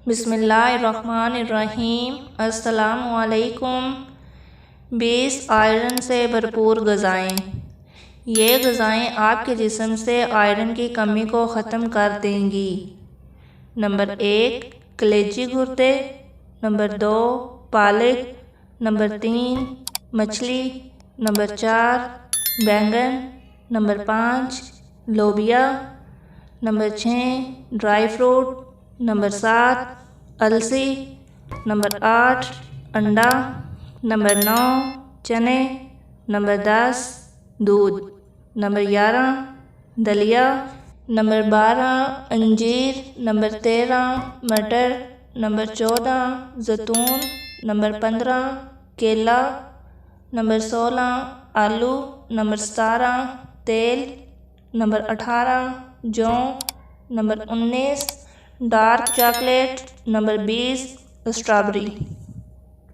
बिस्मिल्लाहिर्रहमानिर्रहीम। अस्सलामुअलैकुम। 20 आयरन से भरपूर ग़िज़ाएँ। ये ग़िज़ाएँ आपके जिस्म से आयरन की कमी को ख़त्म कर देंगी। नंबर 1 कलेजी गुर्दे, नंबर 2 पालक, नंबर 3 मछली, नंबर 4 बैंगन, नंबर 5 लोबिया, नंबर 6 ड्राई फ्रूट, नंबर 7 अलसी, नंबर 8 अंडा, नंबर 9 चने, नंबर 10 दूध, नंबर 11 दलिया, नंबर 12 अंजीर, नंबर 13 मटर, नंबर 14 जैतून, नंबर 15 केला, नंबर 16 आलू, नंबर 17 तेल, नंबर 18 जौ, number 19 dark chocolate, number 20 strawberry.